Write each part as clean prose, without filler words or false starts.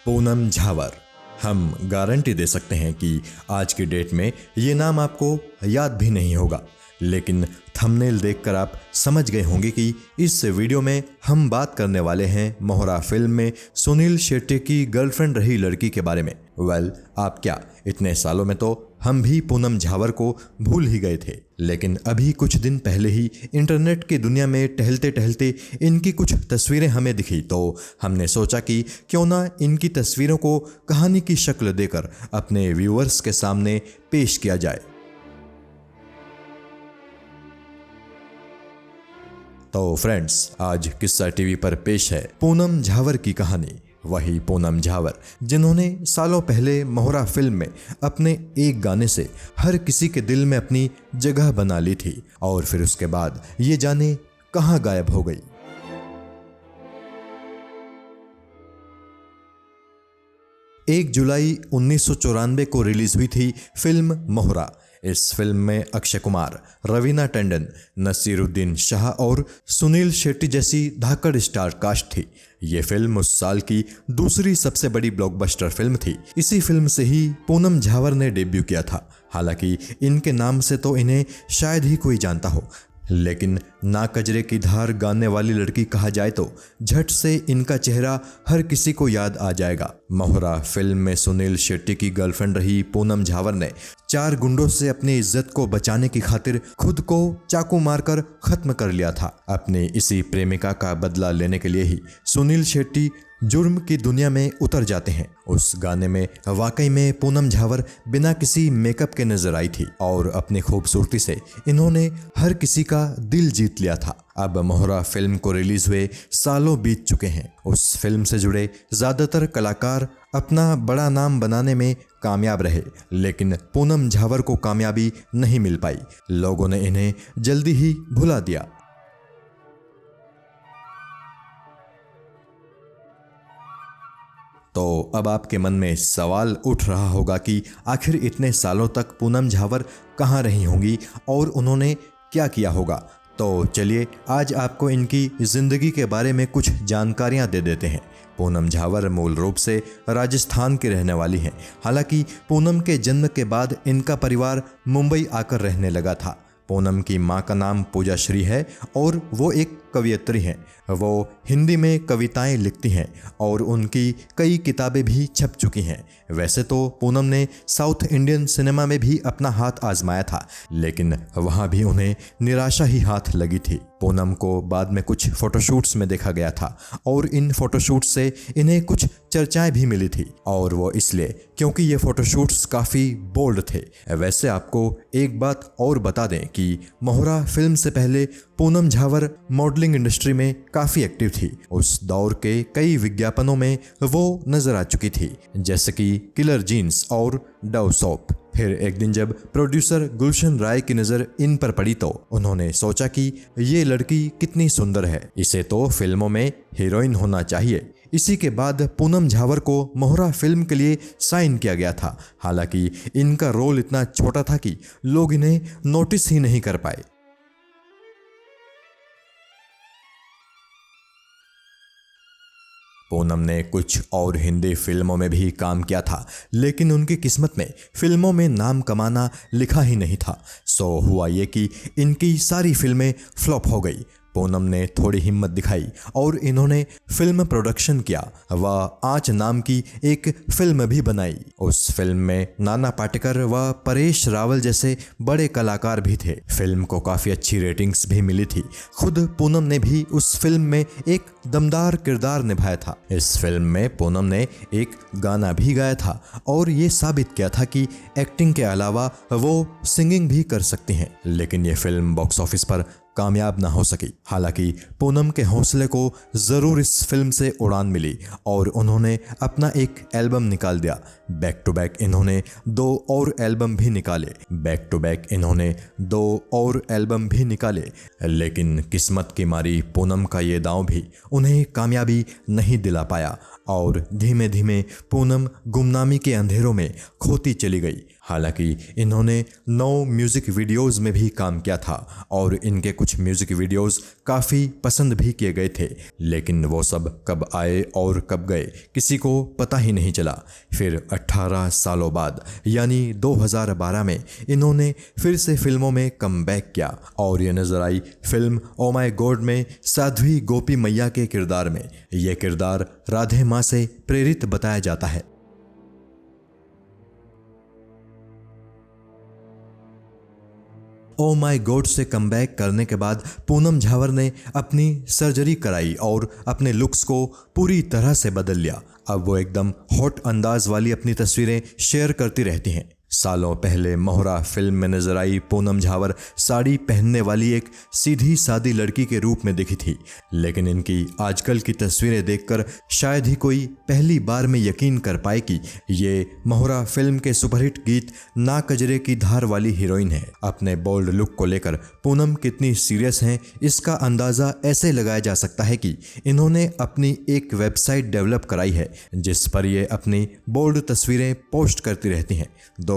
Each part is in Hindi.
पूनम झावर। हम गारंटी दे सकते हैं कि आज की डेट में ये नाम आपको याद भी नहीं होगा, लेकिन थंबनेल देखकर आप समझ गए होंगे कि इस वीडियो में हम बात करने वाले हैं मोहरा फिल्म में सुनील शेट्टी की गर्लफ्रेंड रही लड़की के बारे में। आप क्या, इतने सालों में तो हम भी पूनम झावर को भूल ही गए थे, लेकिन अभी कुछ दिन पहले ही इंटरनेट की दुनिया में टहलते टहलते इनकी कुछ तस्वीरें हमें दिखी, तो हमने सोचा कि क्यों ना इनकी तस्वीरों को कहानी की शक्ल देकर अपने व्यूअर्स के सामने पेश किया जाए। तो फ्रेंड्स, आज किस्सा टीवी पर पेश है पूनम झावर की कहानी। वही पूनम झावर जिन्होंने सालों पहले मोहरा फिल्म में अपने एक गाने से हर किसी के दिल में अपनी जगह बना ली थी और फिर उसके बाद ये जाने कहां गायब हो गई। एक जुलाई 1994 को रिलीज हुई थी फिल्म मोहरा। इस फिल्म में अक्षय कुमार, रवीना टंडन, नसीरुद्दीन शाह और सुनील शेट्टी जैसी धाकड़ स्टार कास्ट थी। ये फिल्म उस साल की दूसरी सबसे बड़ी ब्लॉकबस्टर फिल्म थी। इसी फिल्म से ही पूनम झावर ने डेब्यू किया था। हालांकि इनके नाम से तो इन्हें शायद ही कोई जानता हो, लेकिन ना कजरे की धार गाने वाली लड़की कहा जाए तो झट से इनका चेहरा हर किसी को याद आ जाएगा। मोहरा फिल्म में सुनील शेट्टी की गर्लफ्रेंड रही पूनम झावर ने 4 गुंडों से अपनी इज्जत को बचाने की खातिर खुद को चाकू मारकर खत्म कर लिया था। अपनी इसी प्रेमिका का बदला लेने के लिए ही सुनील शेट्टी जुर्म की दुनिया में उतर जाते हैं। उस गाने में वाकई में पूनम झावर बिना किसी मेकअप के नजर आई थी और अपनी खूबसूरती से इन्होंने हर किसी का दिल जीत लिया था। अब मोहरा फिल्म को रिलीज हुए सालों बीत चुके हैं। उस फिल्म से जुड़े ज्यादातर कलाकार अपना बड़ा नाम बनाने में कामयाब रहे, लेकिन पूनम झावर को कामयाबी नहीं मिल पाई। लोगों ने इन्हें जल्दी ही भुला दिया। तो अब आपके मन में सवाल उठ रहा होगा कि आखिर इतने सालों तक पूनम झावर कहाँ रही होंगी और उन्होंने क्या किया होगा। तो चलिए आज आपको इनकी जिंदगी के बारे में कुछ जानकारियां दे देते हैं। पूनम झावर मूल रूप से राजस्थान की रहने वाली हैं। हालांकि पूनम के जन्म के बाद इनका परिवार मुंबई आकर रहने लगा था। पूनम की मां का नाम पूजा श्री है और वो एक कवयित्री हैं। वो हिंदी में कविताएं लिखती हैं और उनकी कई किताबें भी छप चुकी हैं। वैसे तो पूनम ने साउथ इंडियन सिनेमा में भी अपना हाथ आजमाया था, लेकिन वहां भी उन्हें निराशा ही हाथ लगी थी। पूनम को बाद में कुछ फोटोशूट्स में देखा गया था और इन फोटोशूट्स से इन्हें कुछ चर्चाएं भी मिली थी, और वो इसलिए क्योंकि ये फोटोशूट्स काफ़ी बोल्ड थे। वैसे आपको एक बात और बता दें कि मोहरा फिल्म से पहले पूनम झावर मॉडलिंग इंडस्ट्री में काफ़ी एक्टिव थी। उस दौर के कई विज्ञापनों में वो नजर आ चुकी थी, जैसे कि किलर जीन्स और डव सोप। फिर एक दिन जब प्रोड्यूसर गुलशन राय की नज़र इन पर पड़ी तो उन्होंने सोचा कि ये लड़की कितनी सुंदर है, इसे तो फिल्मों में हीरोइन होना चाहिए। इसी के बाद पूनम झावर को मोहरा फिल्म के लिए साइन किया गया था। हालांकि इनका रोल इतना छोटा था कि लोग इन्हें नोटिस ही नहीं कर पाए। पूनम ने कुछ और हिंदी फिल्मों में भी काम किया था, लेकिन उनकी किस्मत में फिल्मों में नाम कमाना लिखा ही नहीं था। सो हुआ ये कि इनकी सारी फिल्में फ्लॉप हो गई। पूनम ने थोड़ी हिम्मत दिखाई और इन्होंने फिल्म प्रोडक्शन किया। वह आँच नाम की एक फिल्म भी बनाई। उस फिल्म में नाना पाटेकर व परेश रावल जैसे बड़े कलाकार भी थे। फिल्म को काफ़ी अच्छी रेटिंग्स भी मिली थी। खुद पूनम ने भी उस फिल्म में एक दमदार किरदार निभाया था। इस फिल्म में पूनम ने एक गाना भी गाया था और ये साबित किया था कि एक्टिंग के अलावा वो सिंगिंग भी कर सकती हैं। लेकिन ये फिल्म बॉक्स ऑफिस पर कामयाब ना हो सकी। हालांकि पूनम के हौसले को ज़रूर इस फिल्म से उड़ान मिली और उन्होंने अपना एक एल्बम निकाल दिया। बैक टू बैक इन्होंने 2 और एल्बम भी निकाले। बैक टू बैक इन्होंने 2 और एल्बम भी निकाले, लेकिन किस्मत की मारी पूनम का ये दांव भी उन्हें कामयाबी नहीं दिला पाया और धीमे धीमे पूनम गुमनामी के अंधेरों में खोती चली गई। हालांकि इन्होंने 9 म्यूजिक वीडियोस में भी काम किया था और इनके कुछ कुछ म्यूजिक वीडियोस काफ़ी पसंद भी किए गए थे, लेकिन वो सब कब आए और कब गए किसी को पता ही नहीं चला। फिर 18 सालों बाद यानी 2012 में इन्होंने फिर से फिल्मों में कमबैक किया और ये नजर आई फिल्म ओ माय गॉड में साध्वी गोपी मैया के किरदार में। यह किरदार राधे माँ से प्रेरित बताया जाता है। ओ माय गॉड से कमबैक करने के बाद पूनम झावर ने अपनी सर्जरी कराई और अपने लुक्स को पूरी तरह से बदल लिया। अब वो एकदम हॉट अंदाज वाली अपनी तस्वीरें शेयर करती रहती हैं। सालों पहले मोहरा फिल्म में नजर आई पूनम झावर साड़ी पहनने वाली एक सीधी सादी लड़की के रूप में दिखी थी, लेकिन इनकी आजकल की तस्वीरें देखकर शायद ही कोई पहली बार में यकीन कर पाए कि ये मोहरा फिल्म के सुपरहिट गीत ना कजरे की धार वाली हीरोइन है। अपने बोल्ड लुक को लेकर पूनम कितनी सीरियस हैं इसका अंदाज़ा ऐसे लगाया जा सकता है कि इन्होंने अपनी एक वेबसाइट डेवलप कराई है जिस पर ये अपनी बोल्ड तस्वीरें पोस्ट करती रहती हैं।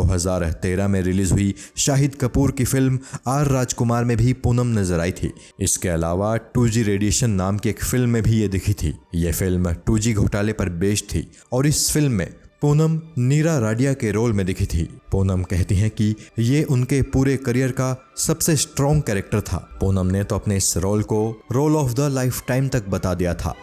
2013 में रिलीज हुई शाहिद कपूर की फिल्म आर राजकुमार में भी पूनम नजर आई थी। इसके अलावा 2G रेडिएशन नाम की एक फिल्म में भी ये दिखी थी। ये फिल्म 2G घोटाले पर बेस्ड थी और इस फिल्म में पूनम नीरा राडिया के रोल में दिखी थी। पूनम कहती हैं कि ये उनके पूरे करियर का सबसे स्ट्रॉन्ग कैरेक्टर था। पूनम ने तो अपने इस रोल को role of the life time तक बता दिया था।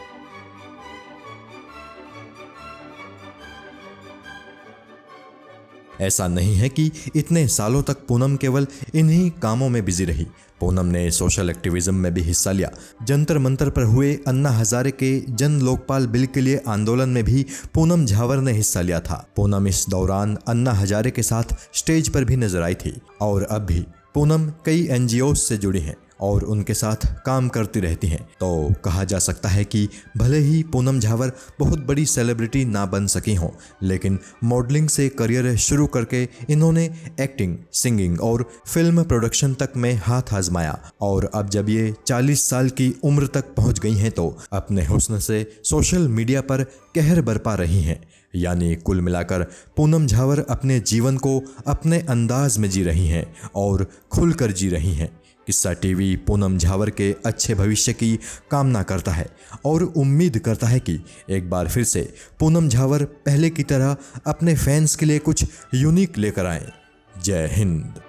ऐसा नहीं है कि इतने सालों तक पूनम केवल इन्हीं कामों में बिजी रही। पूनम ने सोशल एक्टिविज्म में भी हिस्सा लिया। जंतर मंतर पर हुए अन्ना हजारे के जन लोकपाल बिल के लिए आंदोलन में भी पूनम झावर ने हिस्सा लिया था। पूनम इस दौरान अन्ना हजारे के साथ स्टेज पर भी नजर आई थी और अब भी पूनम कई NGOs से जुड़ी हैं और उनके साथ काम करती रहती हैं। तो कहा जा सकता है कि भले ही पूनम झावर बहुत बड़ी सेलिब्रिटी ना बन सकी हों, लेकिन मॉडलिंग से करियर शुरू करके इन्होंने एक्टिंग, सिंगिंग और फिल्म प्रोडक्शन तक में हाथ आजमाया और अब जब ये 40 साल की उम्र तक पहुंच गई हैं तो अपने हुस्न से सोशल मीडिया पर कहर बरपा रही हैं। यानी कुल मिलाकर पूनम झावर अपने जीवन को अपने अंदाज में जी रही हैं और खुलकर जी रही हैं। किस्सा टीवी पूनम झावर के अच्छे भविष्य की कामना करता है और उम्मीद करता है कि एक बार फिर से पूनम झावर पहले की तरह अपने फैंस के लिए कुछ यूनिक लेकर आएं। जय हिंद।